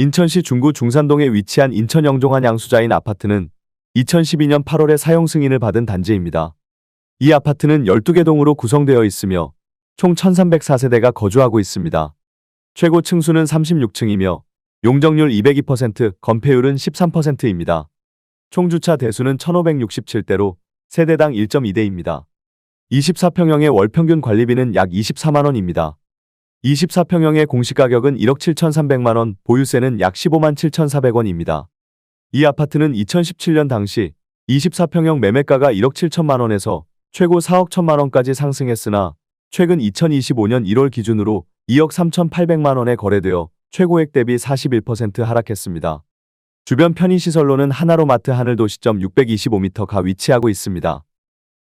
인천시 중구 중산동에 위치한 인천 영종한 양수자인 아파트는 2012년 8월에 사용 승인을 받은 단지입니다. 이 아파트는 12개 동으로 구성되어 있으며 총 1304세대가 거주하고 있습니다. 최고 층수는 36층이며 용적률 202%, 건폐율은 13%입니다. 총 주차 대수는 1567대로 세대당 1.2대입니다. 24평형의 월 평균 관리비는 약 24만원입니다. 24평형의 공시가격은 1억 7,300만원, 보유세는 약 15만 7,400원입니다. 이 아파트는 2017년 당시 24평형 매매가가 1억 7천만원에서 최고 4억 1천만원까지 상승했으나 최근 2025년 1월 기준으로 2억 3,800만원에 거래되어 최고액 대비 41% 하락했습니다. 주변 편의시설로는 하나로마트 하늘도시점 625m가 위치하고 있습니다.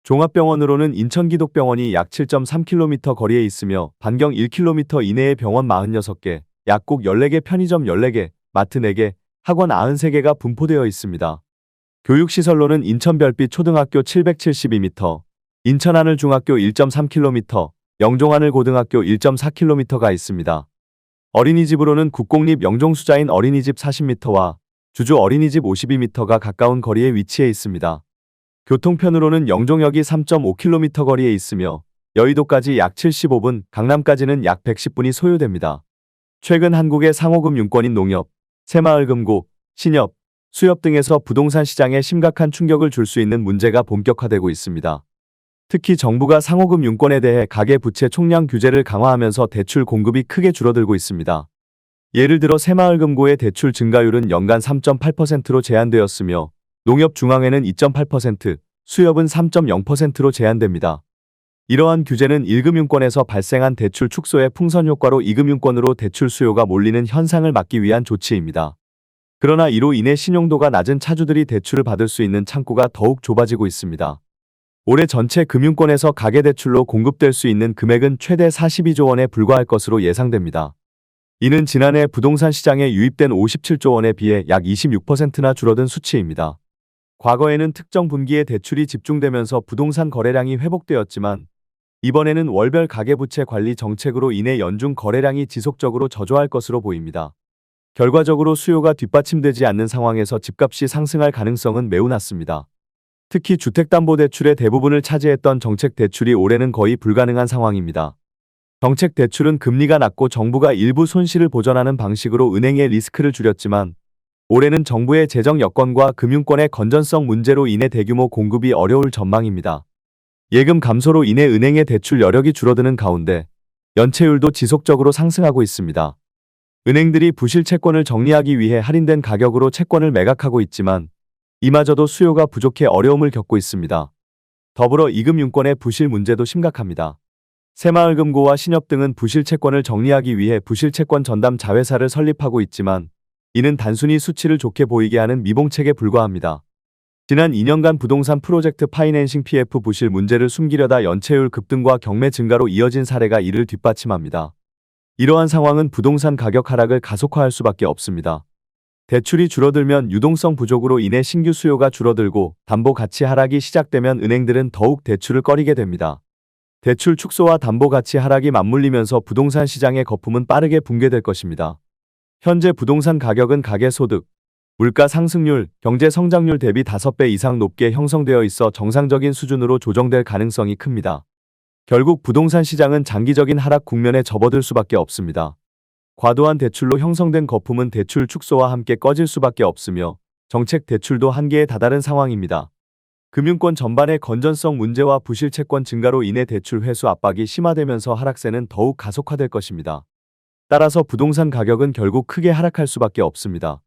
종합병원으로는 인천기독병원이 약 7.3km 거리에 있으며 반경 1km 이내의 병원 46개, 약국 14개, 편의점 14개, 마트 4개, 학원 93개가 분포되어 있습니다. 교육시설로는 인천별빛 초등학교 772m, 인천하늘중학교 1.3km, 영종하늘고등학교 1.4km가 있습니다. 어린이집으로는 국공립 영종수자인 어린이집 40m와 주주 어린이집 52m가 가까운 거리에 위치해 있습니다. 교통편으로는 영종역이 3.5km 거리에 있으며 여의도까지 약 75분, 강남까지는 약 110분이 소요됩니다. 최근 한국의 상호금융권인 농협, 새마을금고, 신협, 수협 등에서 부동산 시장에 심각한 충격을 줄 수 있는 문제가 본격화되고 있습니다. 특히 정부가 상호금융권에 대해 가계부채 총량 규제를 강화하면서 대출 공급이 크게 줄어들고 있습니다. 예를 들어 새마을금고의 대출 증가율은 연간 3.8%로 제한되었으며 농협중앙회는 2.8%, 수협은 3.0%로 제한됩니다. 이러한 규제는 1금융권에서 발생한 대출 축소의 풍선 효과로 2금융권으로 대출 수요가 몰리는 현상을 막기 위한 조치입니다. 그러나 이로 인해 신용도가 낮은 차주들이 대출을 받을 수 있는 창구가 더욱 좁아지고 있습니다. 올해 전체 금융권에서 가계대출로 공급될 수 있는 금액은 최대 42조 원에 불과할 것으로 예상됩니다. 이는 지난해 부동산 시장에 유입된 57조 원에 비해 약 26%나 줄어든 수치입니다. 과거에는 특정 분기에 대출이 집중되면서 부동산 거래량이 회복되었지만 이번에는 월별 가계부채 관리 정책으로 인해 연중 거래량이 지속적으로 저조할 것으로 보입니다. 결과적으로 수요가 뒷받침되지 않는 상황에서 집값이 상승할 가능성은 매우 낮습니다. 특히 주택담보대출의 대부분을 차지했던 정책대출이 올해는 거의 불가능한 상황입니다. 정책대출은 금리가 낮고 정부가 일부 손실을 보전하는 방식으로 은행의 리스크를 줄였지만 올해는 정부의 재정 여건과 금융권의 건전성 문제로 인해 대규모 공급이 어려울 전망입니다. 예금 감소로 인해 은행의 대출 여력이 줄어드는 가운데 연체율도 지속적으로 상승하고 있습니다. 은행들이 부실 채권을 정리하기 위해 할인된 가격으로 채권을 매각하고 있지만 이마저도 수요가 부족해 어려움을 겪고 있습니다. 더불어 2금융권의 부실 문제도 심각합니다. 새마을금고와 신협 등은 부실 채권을 정리하기 위해 부실 채권 전담 자회사를 설립하고 있지만 이는 단순히 수치를 좋게 보이게 하는 미봉책에 불과합니다. 지난 2년간 부동산 프로젝트 파이낸싱 PF 부실 문제를 숨기려다 연체율 급등과 경매 증가로 이어진 사례가 이를 뒷받침합니다. 이러한 상황은 부동산 가격 하락을 가속화할 수밖에 없습니다. 대출이 줄어들면 유동성 부족으로 인해 신규 수요가 줄어들고 담보 가치 하락이 시작되면 은행들은 더욱 대출을 꺼리게 됩니다. 대출 축소와 담보 가치 하락이 맞물리면서 부동산 시장의 거품은 빠르게 붕괴될 것입니다. 현재 부동산 가격은 가계소득, 물가 상승률, 경제 성장률 대비 5배 이상 높게 형성되어 있어 정상적인 수준으로 조정될 가능성이 큽니다. 결국 부동산 시장은 장기적인 하락 국면에 접어들 수밖에 없습니다. 과도한 대출로 형성된 거품은 대출 축소와 함께 꺼질 수밖에 없으며 정책 대출도 한계에 다다른 상황입니다. 금융권 전반의 건전성 문제와 부실 채권 증가로 인해 대출 회수 압박이 심화되면서 하락세는 더욱 가속화될 것입니다. 따라서 부동산 가격은 결국 크게 하락할 수밖에 없습니다.